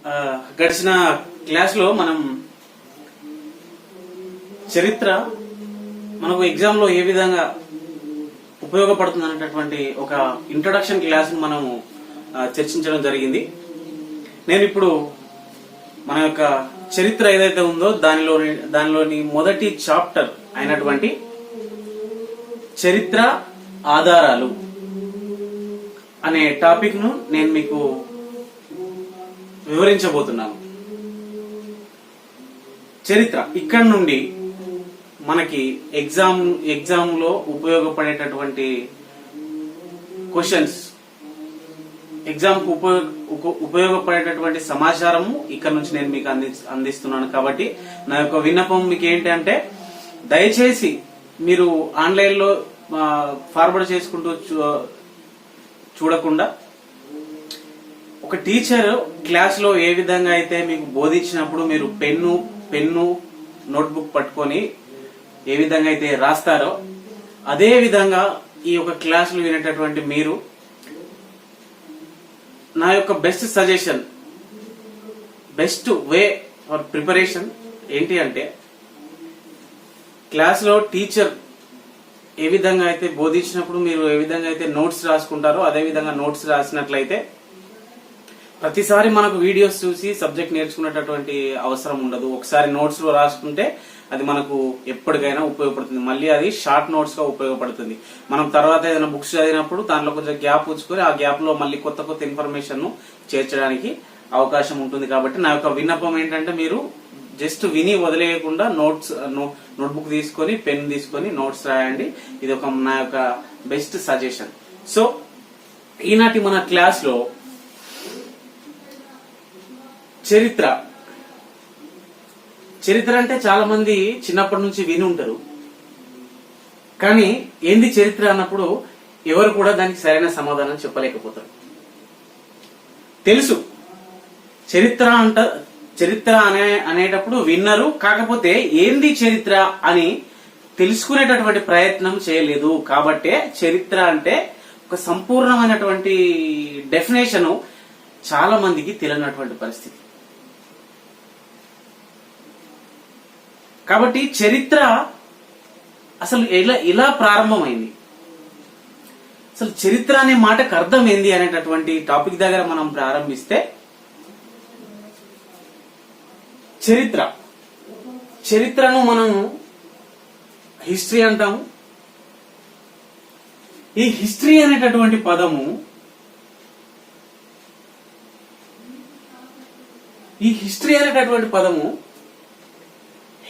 గడిచిన క్లాస్లో మనం చరిత్ర మనకు ఎగ్జామ్ లో ఏ విధంగా ఉపయోగపడుతుంది అనేటటువంటి ఒక ఇంట్రొడక్షన్ క్లాస్ మనము చర్చించడం జరిగింది. నేను ఇప్పుడు మన యొక్క చరిత్ర ఏదైతే ఉందో దానిలోని మొదటి చాప్టర్ అయినటువంటి చరిత్ర ఆధారాలు అనే టాపిక్ ను నేను మీకు వివరించబోతున్నాను. చరిత్ర ఇక్కడ నుండి మనకి ఎగ్జామ్ లో ఉపయోగపడేటటువంటి క్వశ్చన్స్, ఎగ్జామ్ కు ఉపయోగపడేటటువంటి సమాచారము ఇక్కడ నుంచి నేను మీకు అందిస్తున్నాను. కాబట్టి నా యొక్క విన్నపం మీకు ఏంటంటే, దయచేసి మీరు ఆన్లైన్ లో ఫార్వర్డ్ చేసుకుంటూ చూడకుండా ఒక టీచర్ క్లాస్ లో ఏ విధంగా అయితే మీకు బోధించినప్పుడు మీరు పెన్ను నోట్బుక్ పట్టుకొని ఏ విధంగా అయితే రాస్తారో, అదే విధంగా ఈ యొక్క క్లాసులు వినేటటువంటి మీరు నా యొక్క best suggestion, best way for preparation ఏంటి అంటే, క్లాస్ లో టీచర్ ఏ విధంగా అయితే బోధించినప్పుడు మీరు ఏ విధంగా అయితే నోట్స్ రాసుకుంటారో, అదే విధంగా నోట్స్ రాసినట్లయితే ప్రతిసారి మనకు వీడియోస్ చూసి సబ్జెక్ట్ నేర్చుకునేటటువంటి అవసరం ఉండదు. ఒకసారి నోట్స్ లో రాసుకుంటే అది మనకు ఎప్పటికైనా ఉపయోగపడుతుంది. మళ్ళీ అది షార్ట్ నోట్స్ గా ఉపయోగపడుతుంది. మనం తర్వాత ఏదైనా బుక్స్ చదివినప్పుడు దాంట్లో కొంచెం గ్యాప్ ఉంచుకొని ఆ గ్యాప్ లో మళ్ళీ కొత్త ఇన్ఫర్మేషన్ ను చేర్చడానికి అవకాశం ఉంటుంది. కాబట్టి నా యొక్క విన్నపం ఏంటంటే, మీరు జస్ట్ విని వదిలేయకుండా నోట్బుక్ తీసుకొని పెన్ తీసుకొని నోట్స్ రాయండి. ఇది ఒక నా యొక్క బెస్ట్ సజెషన్. సో ఈనాటి మన క్లాస్ లో చరిత్ర అంటే చాలా మంది చిన్నప్పటి నుంచి విని ఉంటారు. కానీ ఏంది చరిత్ర అన్నప్పుడు ఎవరు కూడా దానికి సరైన సమాధానం చెప్పలేకపోతారు. తెలుసు చరిత్ర అనేటప్పుడు విన్నరు, కాకపోతే ఏంది చరిత్ర అని తెలుసుకునేటటువంటి ప్రయత్నం చేయలేదు. కాబట్టే చరిత్ర అంటే ఒక సంపూర్ణమైనటువంటి డెఫినేషన్ చాలా మందికి తెలియనటువంటి పరిస్థితి. కాబట్టి చరిత్ర అసలు ఇలా ప్రారంభమైంది, అసలు చరిత్ర అనే మాటకు అర్థం ఏంది అనేటటువంటి టాపిక్ దగ్గర మనం ప్రారంభిస్తే, చరిత్రను మనం హిస్టరీ అంటాము. ఈ హిస్టరీ అనేటటువంటి పదము,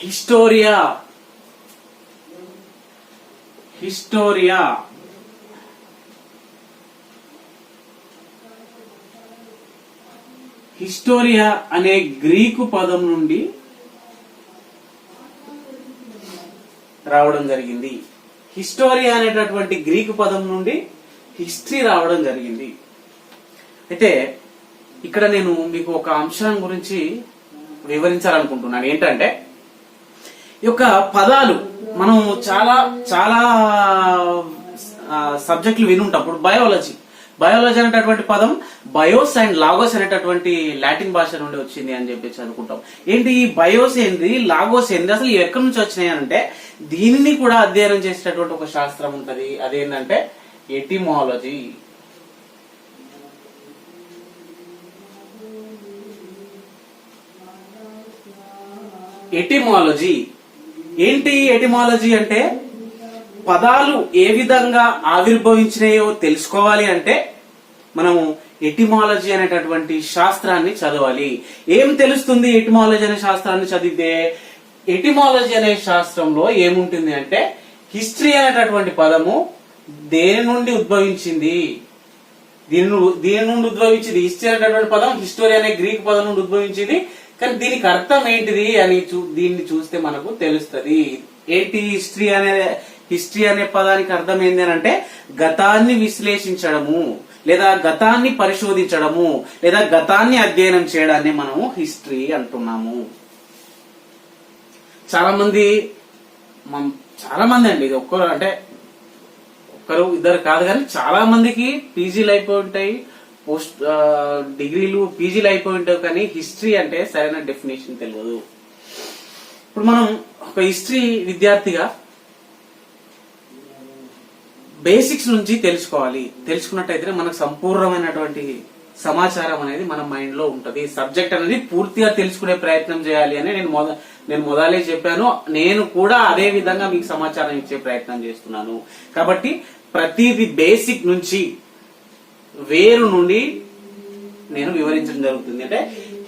హిస్టోరియా అనే గ్రీకు పదం నుండి రావడం జరిగింది. హిస్టోరియా అనేటటువంటి గ్రీకు పదం నుండి హిస్టరీ రావడం జరిగింది. అయితే ఇక్కడ నేను మీకు ఒక అంశం గురించి వివరించాలనుకుంటున్నాను. ఏంటంటే, ఈ యొక్క పదాలు మనం చాలా సబ్జెక్టులు వినుంటాం. ఇప్పుడు బయాలజీ అనేటటువంటి పదం బయోస్ అండ్ లాగోస్ అనేటటువంటి లాటిన్ భాష నుండి వచ్చింది అని చెప్పేసి అనుకుంటాం. ఏంటి ఈ బయోస్ ఏంది, లాగోస్ ఏంది, అసలు ఎక్కడి నుంచి వచ్చినాయి అంటే, దీనిని కూడా అధ్యయనం చేసేటటువంటి ఒక శాస్త్రం ఉంటది. అదేంటంటే ఎటిమాలజీ. ఏంటి ఎటిమాలజీ అంటే, పదాలు ఏ విధంగా ఆవిర్భవించినాయో తెలుసుకోవాలి అంటే మనము ఎటిమాలజీ అనేటటువంటి శాస్త్రాన్ని చదవాలి. ఏం తెలుస్తుంది ఎటిమాలజీ అనే శాస్త్రాన్ని చదివితే? ఎటిమాలజీ అనే శాస్త్రంలో ఏముంటుంది అంటే, హిస్టరీ అనేటటువంటి పదము దేని నుండి ఉద్భవించింది, హిస్టరీ అనేటటువంటి పదం హిస్టోరీ అనే గ్రీక్ పదం నుండి ఉద్భవించింది. కానీ దీనికి అర్థం ఏంటిది అని దీన్ని చూస్తే మనకు తెలుస్తుంది. ఏంటి హిస్టరీ అనే పదానికి అర్థం ఏంటి అని అంటే, గతాన్ని విశ్లేషించడము, లేదా గతాన్ని పరిశోధించడము, లేదా గతాన్ని అధ్యయనం చేయడాన్ని మనము హిస్టరీ అంటున్నాము. చాలా మంది అండి, ఇది ఒక్కరు ఇద్దరు కాదు కానీ చాలా మందికి పీజీలు అయిపోయి ఉంటాయి, పోస్ట్ డిగ్రీలు పీజీలు అయిపోయి ఉంటావు, కానీ హిస్టరీ అంటే సరైన డెఫినేషన్ తెలియదు. ఇప్పుడు మనం ఒక హిస్టరీ విద్యార్థిగా బేసిక్స్ నుంచి తెలుసుకోవాలి. తెలుసుకున్నట్టయితే మనకు సంపూర్ణమైనటువంటి సమాచారం అనేది మన మైండ్ లో ఉంటది. సబ్జెక్ట్ అనేది పూర్తిగా తెలుసుకునే ప్రయత్నం చేయాలి అని నేను మొదలే చెప్పాను. నేను కూడా అదే విధంగా మీకు సమాచారం ఇచ్చే ప్రయత్నం చేస్తున్నాను. కాబట్టి ప్రతిదీ బేసిక్ నుంచి వేరు నుండి నేను వివరించడం జరుగుతుంది. అంటే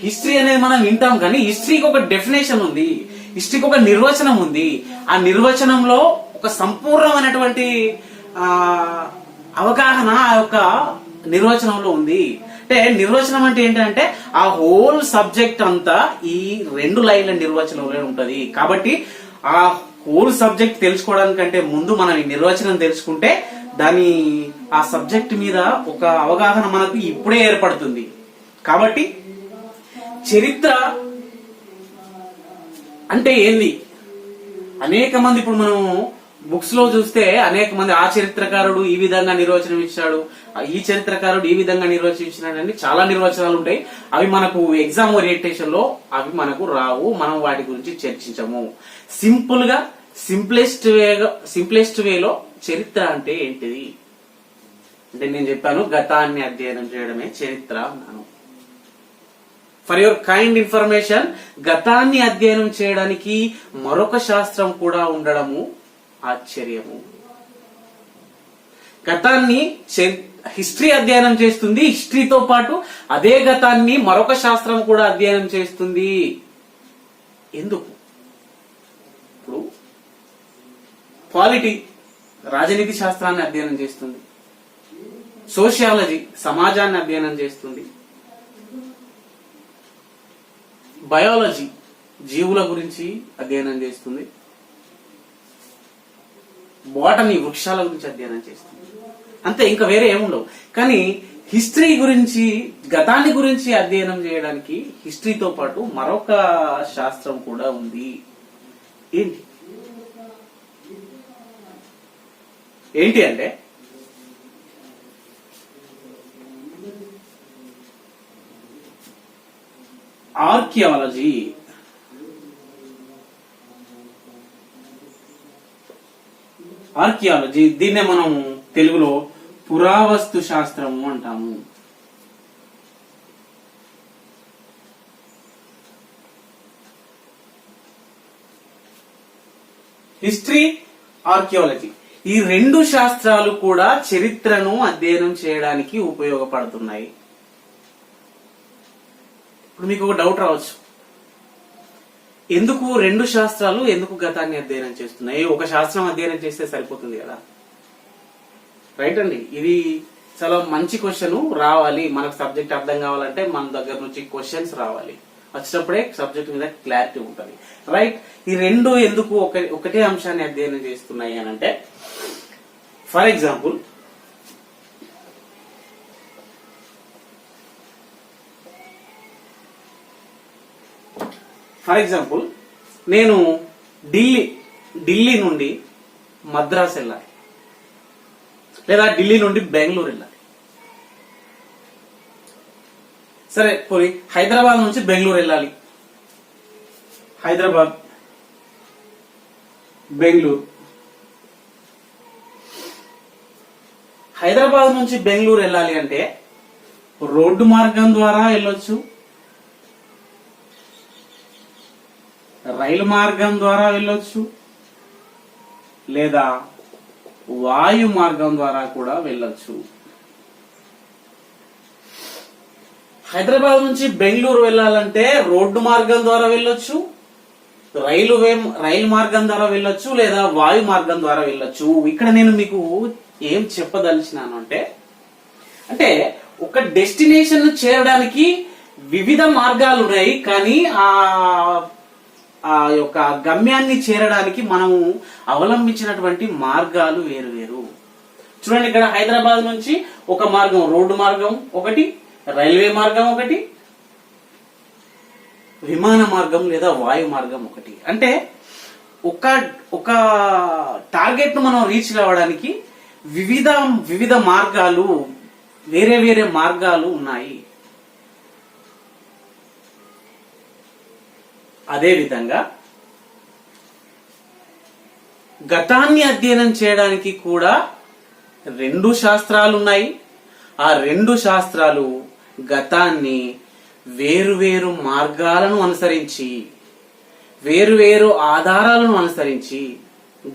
హిస్టరీ అనేది మనం వింటాం, కానీ హిస్టరీకి ఒక డెఫినేషన్ ఉంది, హిస్టరీకి ఒక నిర్వచనం ఉంది. ఆ నిర్వచనంలో ఒక సంపూర్ణమైనటువంటి అవగాహన ఆ యొక్క నిర్వచనంలో ఉంది. అంటే నిర్వచనం అంటే ఏంటంటే ఆ హోల్ సబ్జెక్ట్ అంతా ఈ 2 లైన్ల నిర్వచనంలో ఉంటది. కాబట్టి ఆ హోల్ సబ్జెక్ట్ తెలుసుకోవడానికంటే ముందు మనం ఈ నిర్వచనం తెలుసుకుంటే ఆ సబ్జెక్ట్ మీద ఒక అవగాహన మనకు ఇప్పుడే ఏర్పడుతుంది. కాబట్టి చరిత్ర అంటే ఏంది, అనేక మంది ఇప్పుడు మనం బుక్స్ లో చూస్తే అనేక మంది ఆ చరిత్రకారుడు ఈ విధంగా నిర్వచనం ఇచ్చాడు, ఈ చరిత్రకారుడు ఈ విధంగా నిర్వచించినాడు అని చాలా నిర్వచనాలు ఉంటాయి. అవి మనకు ఎగ్జామ్ ఓరియంటేషన్ లో అవి మనకు రావు, మనం వాటి గురించి చర్చించము. సింపుల్ గా సింప్లెస్ట్ వేలో చరిత్ర అంటే ఏంటిది అంటే నేను చెప్పాను, గతాన్ని అధ్యయనం చేయడమే చరిత్ర అన్నాను. ఫర్ యువర్ కైండ్ ఇన్ఫర్మేషన్, గతాన్ని అధ్యయనం చేయడానికి మరొక శాస్త్రం కూడా ఉండడము ఆశ్చర్యము. గతాన్ని హిస్టరీ అధ్యయనం చేస్తుంది, హిస్టరీతో పాటు అదే గతాన్ని మరొక శాస్త్రం కూడా అధ్యయనం చేస్తుంది. ఎందుకు? ఇప్పుడు పాలిటీ రాజనీతి శాస్త్రాన్ని అధ్యయనం చేస్తుంది, సోషియాలజీ సమాజాన్ని అధ్యయనం చేస్తుంది, బయాలజీ జీవుల గురించి అధ్యయనం చేస్తుంది, బోటనీ వృక్షాల గురించి అధ్యయనం చేస్తుంది. అంతే, ఇంకా వేరే ఏముండవు. కానీ హిస్టరీ గురించి, గతాన్ని గురించి అధ్యయనం చేయడానికి హిస్టరీతో పాటు మరొక శాస్త్రం కూడా ఉంది. ఏంటి అంటే ఆర్కియాలజీ. ఆర్కియాలజీ దీన్నే మనం తెలుగులో పురావస్తు శాస్త్రము అంటాము. హిస్టరీ, ఆర్కియాలజీ ఈ 2 శాస్త్రాలు కూడా చరిత్రను అధ్యయనం చేయడానికి ఉపయోగపడుతున్నాయి. ఇప్పుడు మీకు ఒక డౌట్ రావచ్చు, ఎందుకు 2 శాస్త్రాలు ఎందుకు గతాన్ని అధ్యయనం చేస్తున్నాయి? ఒక శాస్త్రం అధ్యయనం చేస్తే సరిపోతుంది కదా, రైట్ అండి? ఇది చాలా మంచి క్వశ్చన్. రావాలి, మనకు సబ్జెక్ట్ అర్థం కావాలంటే మన దగ్గర నుంచి క్వశ్చన్స్ రావాలి. వచ్చేటప్పుడే సబ్జెక్ట్ మీద క్లారిటీ ఉంటుంది, రైట్? ఈ 2 ఎందుకు ఒకటే అంశాన్ని అధ్యయనం చేస్తున్నాయి అని అంటే, ఫర్ ఎగ్జాంపుల్ నేను ఢిల్లీ నుండి మద్రాస్ వెళ్ళాలి, లేదా ఢిల్లీ నుండి బెంగళూరు వెళ్ళాలి. సరే, పోయి హైదరాబాద్ నుంచి బెంగళూరు వెళ్ళాలి. హైదరాబాద్, బెంగళూరు. హైదరాబాద్ నుంచి బెంగళూరు వెళ్ళాలి అంటే రోడ్డు మార్గం ద్వారా వెళ్ళొచ్చు, రైలు మార్గం ద్వారా వెళ్ళొచ్చు, లేదా వాయు మార్గం ద్వారా కూడా వెళ్ళొచ్చు. హైదరాబాద్ నుంచి బెంగళూరు వెళ్ళాలంటే రోడ్డు మార్గం ద్వారా వెళ్ళొచ్చు, రైలు మార్గం ద్వారా వెళ్ళొచ్చు, లేదా వాయు మార్గం ద్వారా వెళ్ళొచ్చు. ఇక్కడ నేను మీకు ఏం చెప్పదలిచినాను అంటే ఒక డెస్టినేషన్ చేరడానికి వివిధ మార్గాలు ఉన్నాయి, కానీ ఆ యొక్క గమ్యాన్ని చేరడానికి మనము అవలంబించినటువంటి మార్గాలు వేరు వేరు. చూడండి, ఇక్కడ హైదరాబాద్ నుంచి ఒక మార్గం రోడ్డు మార్గం ఒకటి, రైల్వే మార్గం ఒకటి, విమాన మార్గం లేదా వాయు మార్గం ఒకటి. అంటే ఒక టార్గెట్ ను మనం రీచ్ కావడానికి వివిధ మార్గాలు వేరే వేరే మార్గాలు ఉన్నాయి. అదేవిధంగా గతాన్ని అధ్యయనం చేయడానికి కూడా 2 శాస్త్రాలు ఉన్నాయి. ఆ 2 శాస్త్రాలు గతాన్ని వేరువేరు మార్గాలను అనుసరించి, వేరువేరు ఆధారాలను అనుసరించి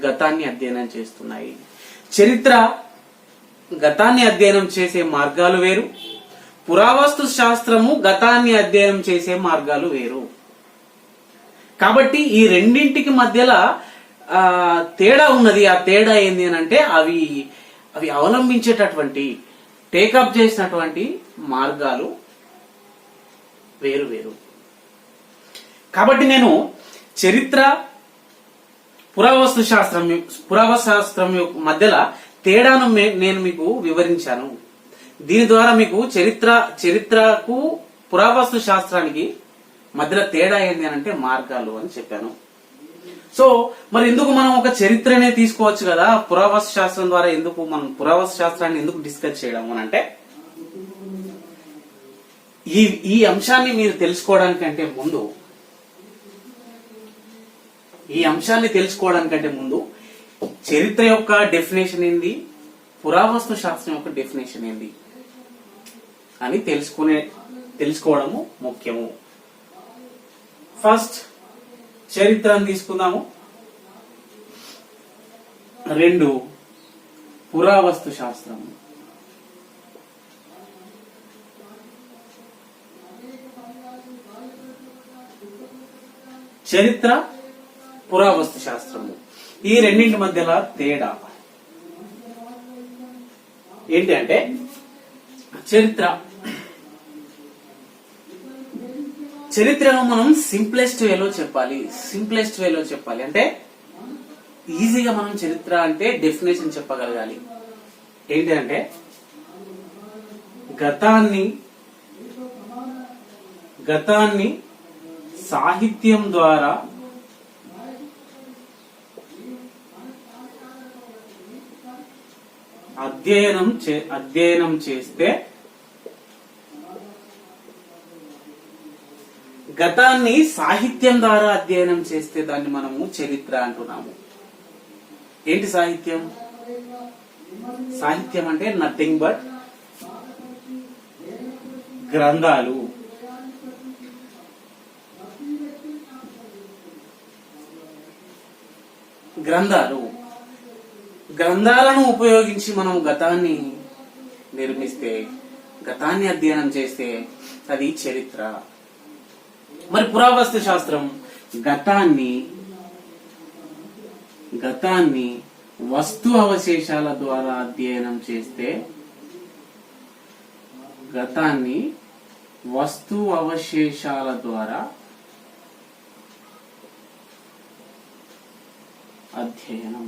గతాన్ని అధ్యయనం చేస్తున్నాయి. చరిత్ర గతాన్ని అధ్యయనం చేసే మార్గాలు వేరు, పురావస్తు శాస్త్రము గతాన్ని అధ్యయనం చేసే మార్గాలు వేరు. కాబట్టి ఈ రెండింటికి మధ్యలో తేడా ఉన్నది. ఆ తేడా ఏంది అని అంటే అవి అవలంబించేటటువంటి, టేకప్ చేసినటువంటి మార్గాలు వేరు వేరు. కాబట్టి నేను చరిత్ర, పురావస్తు శాస్త్రం మధ్యలో తేడాను నేను మీకు వివరించాను. దీని ద్వారా మీకు చరిత్రకు పురావస్తు శాస్త్రానికి మధ్యలో తేడా ఏంది అని అంటే మార్గాలు అని చెప్పాను. సో మరి ఎందుకు మనం ఒక చరిత్రనే తీసుకోవచ్చు కదా, పురావస్తు శాస్త్రం ద్వారా ఎందుకు మనం పురావస్తు శాస్త్రాన్ని ఎందుకు డిస్కస్ చేయడం అని అంటే, ఈ అంశాన్ని మీరు తెలుసుకోవడానికంటే ముందు చరిత్ర యొక్క డెఫినేషన్ ఏంది, పురావస్తు శాస్త్రం యొక్క డెఫినేషన్ ఏంది అని తెలుసుకోవడము ముఖ్యము. ఫస్ట్ చరిత్రను తీసుకుందాము. 2 పురావస్తు శాస్త్రం. చరిత్ర, పురావస్తు శాస్త్రము, ఈ రెండింటి మధ్యలో తేడా ఏంటి అంటే, చరిత్రను మనం సింప్లెస్ట్ వేలో చెప్పాలి అంటే ఈజీగా మనం చరిత్ర అంటే డెఫినేషన్ చెప్పగలగాలి. ఏంటి అంటే, గతాన్ని సాహిత్యం ద్వారా అధ్యయనం చేస్తే, గతాన్ని సాహిత్యం ద్వారా అధ్యయనం చేస్తే దాన్ని మనము చరిత్ర అంటున్నాము. ఏంటి సాహిత్యం? సాహిత్యం అంటే నథింగ్ బట్ గ్రంథాలు. గ్రంథాలను ఉపయోగించి మనం గతాన్ని నిర్మిస్తే, గతాన్ని అధ్యయనం చేస్తే అది చరిత్ర. మరి పురావస్తు శాస్త్రం గతాన్ని వస్తు అవశేషాల ద్వారా అధ్యయనం చేస్తే, గతాన్ని వస్తు అవశేషాల ద్వారా అధ్యయనం.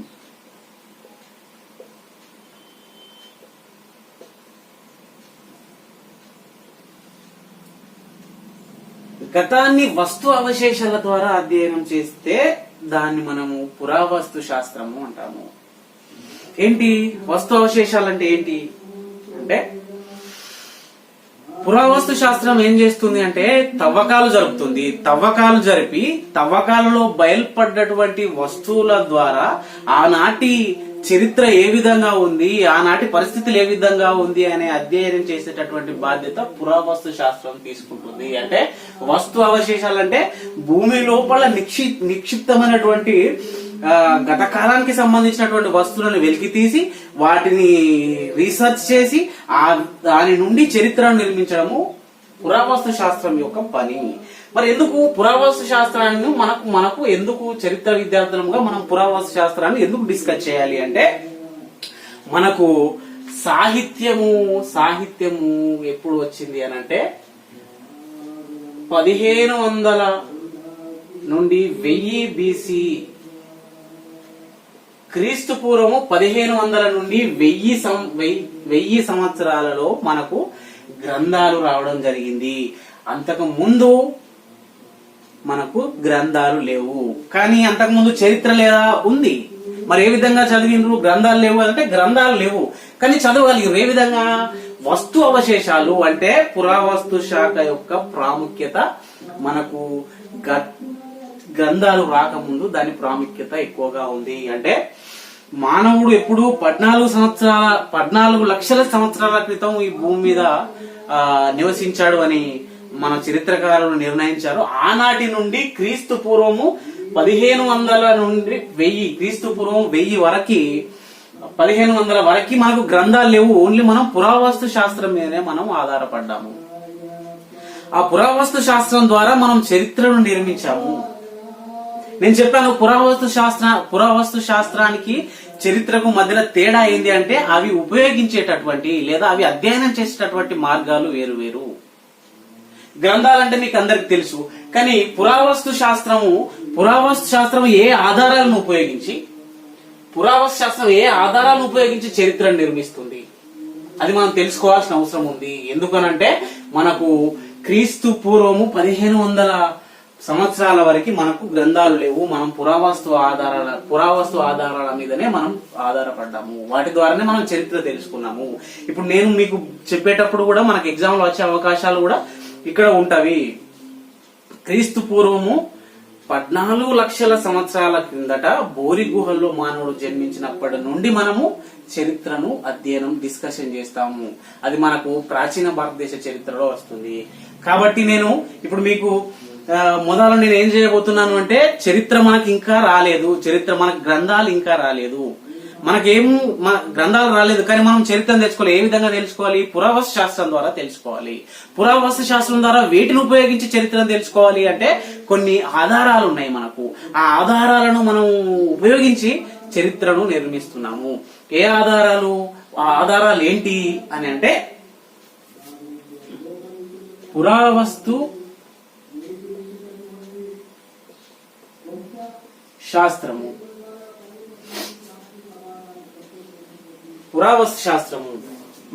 గతాన్ని వస్తు అవశేషాల ద్వారా అధ్యయనం చేస్తే దాన్ని మనము పురావస్తు శాస్త్రము అంటాము. ఏంటి వస్తు అవశేషాలు అంటే ఏంటి అంటే, పురావస్తు శాస్త్రం ఏం చేస్తుంది అంటే తవ్వకాలు జరుపుతుంది. తవ్వకాలు జరిపి తవ్వకాలలో బయలుపడ్డటువంటి వస్తువుల ద్వారా ఆనాటి చరిత్ర ఏ విధంగా ఉంది, ఆనాటి పరిస్థితులు ఏ విధంగా ఉంది అనే అధ్యయనం చేసేటటువంటి బాధ్యత పురావస్తు శాస్త్రం తీసుకుంటుంది. అంటే వస్తు అవశేషాలు అంటే భూమి లోపల నిక్షిప్తమైనటువంటి గత కాలానికి సంబంధించినటువంటి వస్తువులను వెలికి తీసి వాటిని రీసెర్చ్ చేసి దాని నుండి చరిత్రను నిర్మించడము పురావస్తు శాస్త్రం యొక్క పని. మరి ఎందుకు పురావస్తు శాస్త్రాన్ని మనకు ఎందుకు చరిత్ర విద్యార్థులుగా మనం పురావస్తు శాస్త్రాన్ని ఎందుకు డిస్కస్ చేయాలి అంటే, మనకు సాహిత్యము ఎప్పుడు వచ్చింది అని అంటే 1500 నుండి 1000 BC, క్రీస్తు పూర్వము 1500 నుండి 1000 సంవత్సరాలలో మనకు గ్రంథాలు రావడం జరిగింది. అంతకు ముందు మనకు గ్రంథాలు లేవు. కానీ అంతకు ముందు చరిత్ర లేదా ఉంది. మరి ఏ విధంగా చదివిండ్రు? గ్రంథాలు లేవు అంటే గ్రంథాలు లేవు కానీ చదవగలిగారు. ఏ విధంగా? వస్తు అవశేషాలు అంటే పురావస్తు శాఖ యొక్క ప్రాముఖ్యత మనకు గ్రంథాలు రాకముందు దాని ప్రాముఖ్యత ఎక్కువగా ఉంది. అంటే మానవుడు ఎప్పుడు 14 లక్షల సంవత్సరాల క్రితం ఈ భూమి మీద నివసించాడు అని మన చరిత్రకారులు నిర్ణయించారు. ఆనాటి నుండి క్రీస్తు పూర్వము 1500 నుండి 1000 క్రీస్తు పూర్వం 1000 వరకు 1500 వరకు మనకు గ్రంథాలు లేవు. ఓన్లీ మనం పురావస్తు శాస్త్రం మీదనే మనం ఆధారపడ్డాము. ఆ పురావస్తు శాస్త్రం ద్వారా మనం చరిత్రను నిర్మించాము. నేను చెప్పాను పురావస్తు శాస్త్రానికి చరిత్రకు మధ్యన తేడా ఏంది అంటే అవి ఉపయోగించేటటువంటి లేదా అవి అధ్యయనం చేసేటటువంటి మార్గాలు వేరు వేరు. గ్రంథాలంటే మీకు అందరికి తెలుసు, కానీ పురావస్తు శాస్త్రము ఏ ఆధారాలను ఉపయోగించి చరిత్రను నిర్మిస్తుంది అది మనం తెలుసుకోవాల్సిన అవసరం ఉంది. ఎందుకనంటే మనకు క్రీస్తు పూర్వము 1500 సంవత్సరాల వరకు మనకు గ్రంథాలు లేవు. మనం పురావస్తు ఆధారాల మీదనే మనం ఆధారపడ్డాము. వాటి ద్వారానే మనం చరిత్ర తెలుసుకున్నాము. ఇప్పుడు నేను మీకు చెప్పేటప్పుడు కూడా మనకు ఎగ్జామ్ లో వచ్చే అవకాశాలు కూడా ఇక్కడ ఉంటవి. క్రీస్తు పూర్వము 14 లక్షల సంవత్సరాల క్రిందట బోరి గుహల్లో మానవుడు జన్మించినప్పటి నుండి మనము చరిత్రను డిస్కషన్ చేస్తాము. అది మనకు ప్రాచీన భారతదేశ చరిత్రలో వస్తుంది. కాబట్టి నేను ఇప్పుడు మీకు మొదలు నేను ఏం చేయబోతున్నాను అంటే చరిత్ర మనకి ఇంకా రాలేదు, మనకు గ్రంథాలు ఇంకా రాలేదు, గ్రంథాలు రాలేదు, కానీ మనం చరిత్రను తెలుసుకోవాలి. ఏ విధంగా తెలుసుకోవాలి? పురావస్తు శాస్త్రం ద్వారా తెలుసుకోవాలి. పురావస్తు శాస్త్రం ద్వారా వేటిని ఉపయోగించి చరిత్రను తెలుసుకోవాలి అంటే కొన్ని ఆధారాలు ఉన్నాయి మనకు. ఆ ఆధారాలను మనం ఉపయోగించి చరిత్రను నిర్మిస్తున్నాము. ఏ ఆధారాలు? ఆ ఆధారాలు ఏంటి అని అంటే పురావస్తు శాస్త్రము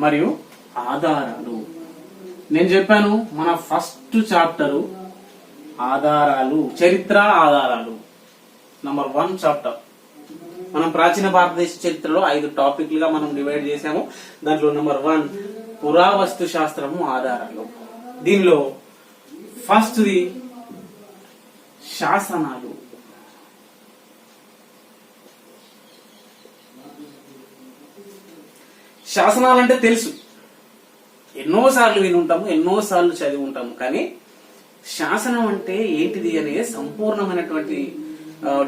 మరియు ఆధారాలు. నేను చెప్పాను మన ఫస్ట్ చాప్టరు ఆధారాలు, చరిత్ర ఆధారాలు. Number 1 chapter. మనం ప్రాచీన భారతదేశ చరిత్రలో 5 టాపిక్లుగా మనం డివైడ్ చేసాము. దాంట్లో నంబర్ 1 పురావస్తు శాస్త్రము ఆధారాలు. దీనిలో ఫస్ట్ది శాసనాలు. శాసనాలు అంటే తెలుసు, ఎన్నోసార్లు విని ఉంటాము, ఎన్నోసార్లు చదివి ఉంటాము. కానీ శాసనం అంటే ఏంటిది అనే సంపూర్ణమైనటువంటి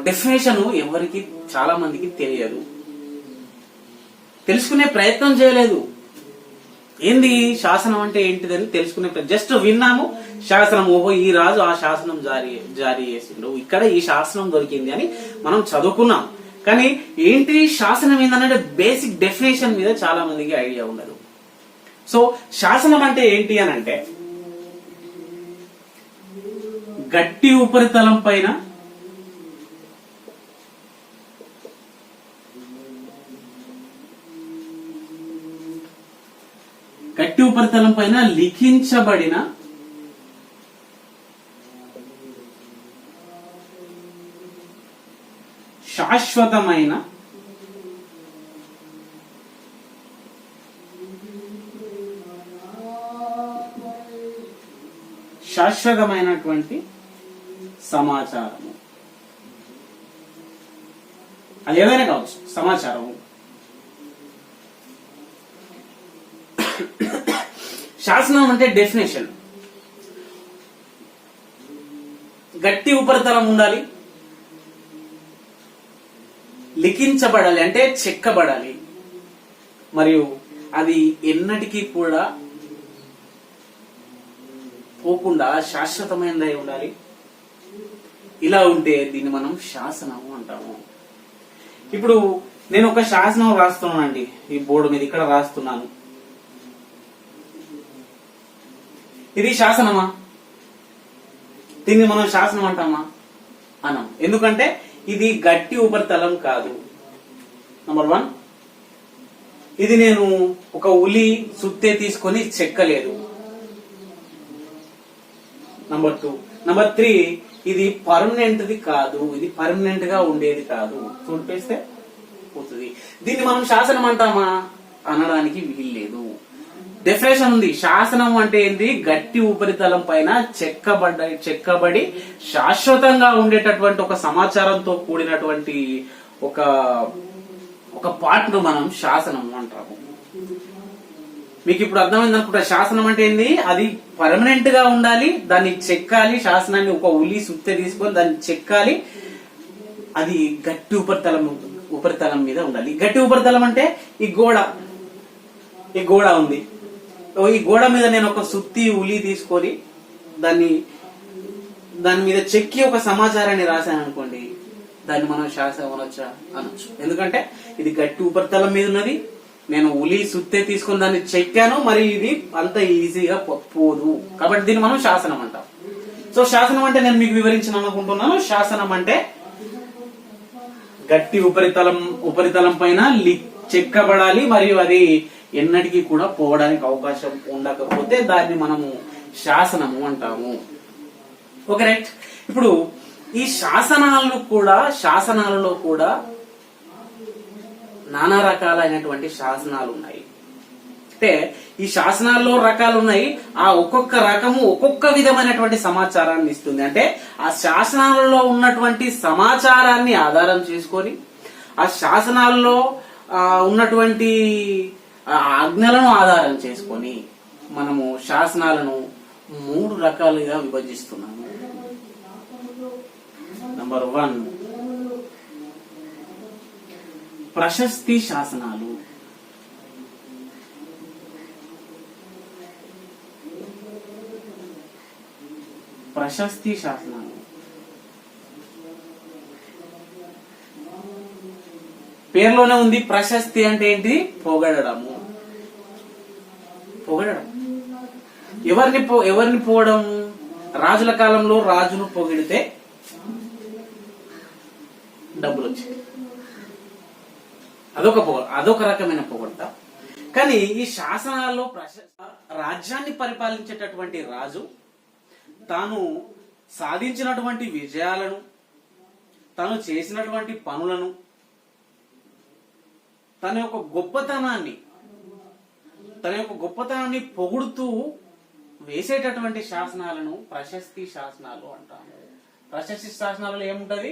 డెఫినేషన్ ఎవరికి, చాలా మందికి తెలియదు, తెలుసుకునే ప్రయత్నం చేయలేదు. ఏంది శాసనం అంటే ఏంటిదని తెలుసుకునే జస్ట్ విన్నాము. శాసనం, ఓహో ఈ రాజు ఆ శాసనం జారీ చేసిండు, ఇక్కడ ఈ శాసనం దొరికింది అని మనం చదువుకున్నాం. కానీ ఏంటి శాసనం ఏంటంటే బేసిక్ డెఫినేషన్ మీద చాలా మందికి ఐడియా ఉండదు. సో శాసనం అంటే ఏంటి అని అంటే గట్టి ఉపరితలం పైన లిఖించబడిన శాశ్వతమైనటువంటి సమాచారము. అది ఏదైనా కావచ్చు, సమాచారము. శాసనం అంటే డెఫినేషన్. గట్టి ఉపరితలం ఉండాలి, లిఖించబడాలి అంటే చెక్కబడాలి, మరియు అది ఎన్నటికీ కూడా పోకుండా శాశ్వతమైనదై ఉండాలి. ఇలా ఉంటే దీన్ని మనం శాసనము అంటాము. ఇప్పుడు నేను ఒక శాసనం రాస్తున్నానండి, ఈ బోర్డు మీద ఇక్కడ రాస్తున్నాను. ఇది శాసనమా? దీన్ని మనం శాసనం అంటామా? అనం. ఎందుకంటే ఇది గట్టి ఉపరితలం కాదు. నంబర్ 1, ఇది నేను ఒక ఉలి సుత్తే తీసుకొని చెక్కలేదు. నంబర్ 2. నంబర్ 3, ఇది పర్మనెంట్ది కాదు, ఇది పర్మనెంట్ గా ఉండేది కాదు, చూడిపేస్తే పోతుంది. దీన్ని మనం శాసనం అంటామా? అనడానికి వీల్లేదు. డెఫినేషన్ ఉంది. శాసనం అంటే ఏంది? గట్టి ఉపరితలం పైన చెక్కబడి శాశ్వతంగా ఉండేటటువంటి ఒక సమాచారంతో కూడినటువంటి ఒక ఒక పార్ట్ ను మనం శాసనం అంటాము. మీకు ఇప్పుడు అర్థమైంది అనుకుంటా. శాసనం అంటే ఏంది? అది పర్మనెంట్ గా ఉండాలి, దాన్ని చెక్కాలి. శాసనాన్ని ఒక ఉలి సుత్తె తీసుకొని దాన్ని చెక్కాలి. అది గట్టి ఉపరితలం మీద ఉండాలి. గట్టి ఉపరితలం అంటే ఈ గోడ ఉంది. ఈ గోడ మీద నేను ఒక సుత్తి ఉలి తీసుకొని దాని మీద చెక్కి ఒక సమాచారాన్ని రాశాను అనుకోండి, దాన్ని మనం శాసనం అనొచ్చు. ఎందుకంటే ఇది గట్టి ఉపరితలం మీద ఉన్నది, నేను ఉలి సుత్తే తీసుకుని దాన్ని చెక్కాను, మరి ఇది అంత ఈజీగా పోదు, కాబట్టి దీన్ని మనం శాసనం అంటాం. సో శాసనం అంటే నేను మీకు వివరించిన అనుకుంటున్నాను. శాసనం అంటే గట్టి ఉపరితలం పైన చెక్కబడాలి, మరియు అది ఎన్నటికీ కూడా పోవడానికి అవకాశం ఉండకపోతే దాన్ని మనము శాసనము అంటాము. Okay, right. ఇప్పుడు ఈ శాసనాలలో కూడా నానా రకాలైనటువంటి శాసనాలు ఉన్నాయి. అంటే ఈ శాసనాల్లో రకాలు ఉన్నాయి. ఆ ఒక్కొక్క రకము ఒక్కొక్క విధమైనటువంటి సమాచారాన్ని ఇస్తుంది. అంటే ఆ శాసనాలలో ఉన్నటువంటి సమాచారాన్ని ఆధారం చేసుకొని, ఆ శాసనాల్లో ఉన్నటువంటి ఆజ్ఞలను ఆధారం చేసుకొని మనము శాసనాలను 3 రకాలుగా విభజిస్తున్నాము. నంబర్ 1, ప్రశస్తి శాసనాలు. ప్రశస్తి శాసనాలు పేర్లోనే ఉంది. ప్రశస్తి అంటే ఏంటి? పొగడము. ఎవరిని పోవడం? రాజుల కాలంలో రాజును పొగిడితే డబ్బులు వచ్చాయి. అదొక రకమైన పొగడత. కానీ ఈ శాసనాల్లో రాజ్యాన్ని పరిపాలించేటటువంటి రాజు తాను సాధించినటువంటి విజయాలను, తాను చేసినటువంటి పనులను, తన యొక్క గొప్పతనాన్ని పొగుడుతూ వేసేటటువంటి శాసనాలను ప్రశస్తి శాసనాలు అంటాము. ప్రశస్తి శాసనాలలో ఏముంటది?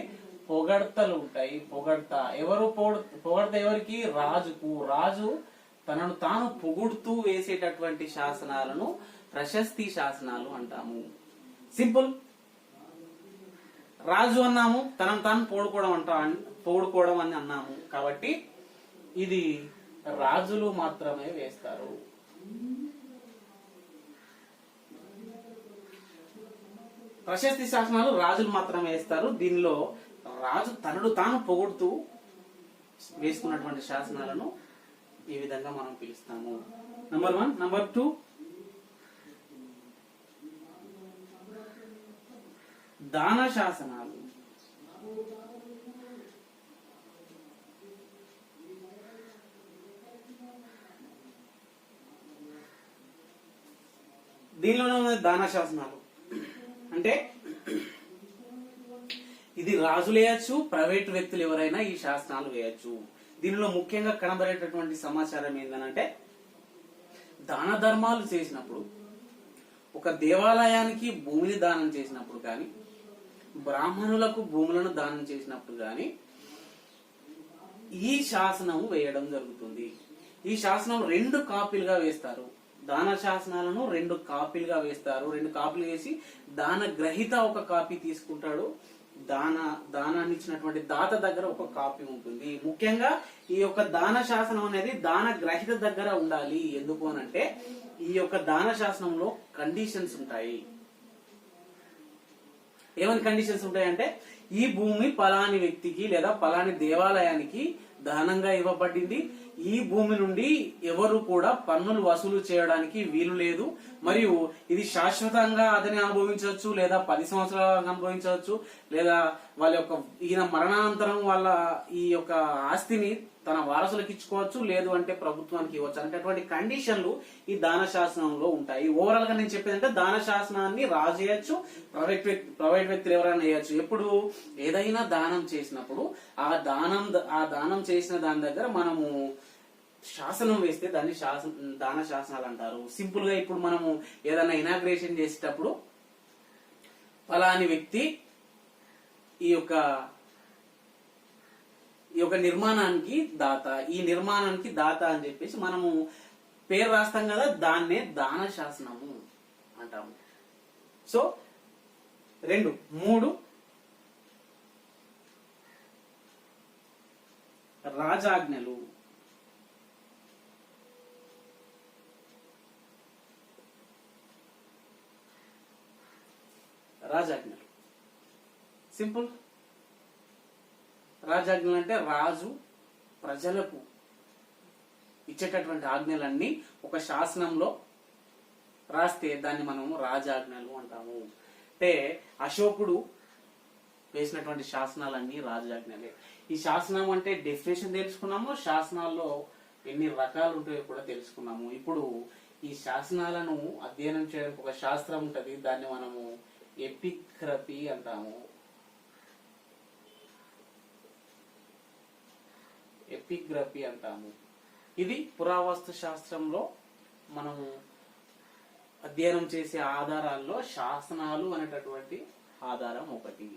పొగడ్తలు ఉంటాయి. పొగడ్త ఎవరికి? రాజుకు. రాజు తనను తాను పొగుడుతూ వేసేటటువంటి శాసనాలను ప్రశస్తి శాసనాలు అంటాము. సింపుల్. రాజు అన్నాము, తనను తాను పొగుడుకోవడం అని అన్నాము. కాబట్టి ఇది రాజులు మాత్రమే వేస్తారు. ప్రశస్తి శాసనాలు రాజులు మాత్రమే వేస్తారు. దీనిలో రాజు తనను తాను పొగుడుతూ వేసుకున్నటువంటి శాసనాలను ఈ విధంగా మనం పిలుస్తాము. నంబర్ 1. నంబర్ 2, దాన శాసనాలు. దీనిలోనే ఉన్న దాన శాసనాలు అంటే ఇది రాజులు వేయచ్చు, ప్రైవేట్ వ్యక్తులు ఎవరైనా ఈ శాసనాలు వేయచ్చు. దీనిలో ముఖ్యంగా కనబడేటటువంటి సమాచారం ఏంటంటే, దాన ధర్మాలు చేసినప్పుడు, ఒక దేవాలయానికి భూమిని దానం చేసినప్పుడు కానీ, బ్రాహ్మణులకు భూములను దానం చేసినప్పుడు కానీ ఈ శాసనం వేయడం జరుగుతుంది. ఈ శాసనం 2 కాపీలుగా వేస్తారు. దాన శాసనాలను 2 కాపీలుగా వేస్తారు. 2 కాపీలు వేసి దాన గ్రహీత ఒక కాపీ తీసుకుంటాడు, దానాన్ని ఇచ్చినటువంటి దాత దగ్గర ఒక కాపీ ఉంటుంది. ముఖ్యంగా ఈ యొక్క దాన శాసనం అనేది దాన గ్రహీత దగ్గర ఉండాలి. ఎందుకు అనంటే ఈ యొక్క దాన శాసనంలో కండిషన్స్ ఉంటాయి. ఏమని కండిషన్స్ ఉంటాయంటే, ఈ భూమి పలాని వ్యక్తికి లేదా పలాని దేవాలయానికి దానంగా ఇవ్వబడింది, ఈ భూమి నుండి ఎవరు కూడా పన్నులు వసూలు చేయడానికి వీలు లేదు, మరియు ఇది శాశ్వతంగా అతని అనుభవించవచ్చు, లేదా 10 సంవత్సరాలు అనుభవించవచ్చు, లేదా వాళ్ళ యొక్క ఈయన మరణానంతరం వాళ్ళ ఈ యొక్క ఆస్తిని తన వారసులకు ఇచ్చుకోవచ్చు, లేదు అంటే ప్రభుత్వానికి ఇవ్వచ్చు అనేటటువంటి కండిషన్లు ఈ దాన శాసనంలో ఉంటాయి. ఓవరాల్ గా నేను చెప్పేది అంటే, దాన శాసనాన్ని రాజు చేయొచ్చు, ప్రైవేట్ వ్యక్తులు ఎవరైనా చేయొచ్చు. ఎప్పుడు ఏదైనా దానం చేసినప్పుడు ఆ దానం చేసిన దాని దగ్గర మనము శాసనం వేస్తే దాన్ని దాన శాసనాలు అంటారు. సింపుల్ గా ఇప్పుడు మనము ఏదైనా ఇనాగ్రేషన్ చేసేటప్పుడు ఫలాని వ్యక్తి ఈ యొక్క నిర్మాణానికి దాత, ఈ నిర్మాణానికి దాత అని చెప్పేసి మనము పేరు రాస్తాం కదా, దాన్నే దాన శాసనము అంటాము. సో 2, 3 రాజాజ్ఞలు. రాజాజ్ఞలు సింపుల్. రాజాజ్ఞలు అంటే రాజు ప్రజలకు ఇచ్చేటటువంటి ఆజ్ఞలన్నీ ఒక శాసనంలో రాస్తే దాన్ని మనము రాజాజ్ఞలు అంటాము. అంటే అశోకుడు వేసినటువంటి శాసనాలన్నీ రాజాజ్ఞలే. ఈ శాసనం అంటే డెఫినేషన్ తెలుసుకున్నాము, శాసనాల్లో ఎన్ని రకాలు ఉంటాయో కూడా తెలుసుకున్నాము. ఇప్పుడు ఈ శాసనాలను అధ్యయనం చేయడానికి ఒక శాస్త్రం ఉంటది, దాన్ని మనము ఎపిగ్రఫీ అంటాము. ఎపిగ్రఫీ అంటాము. ఇది పురావస్తు శాస్త్రంలో మనము అధ్యయనం చేసే ఆధారాల్లో శాసనాలు అనేటటువంటి ఆధారం ఒకటి.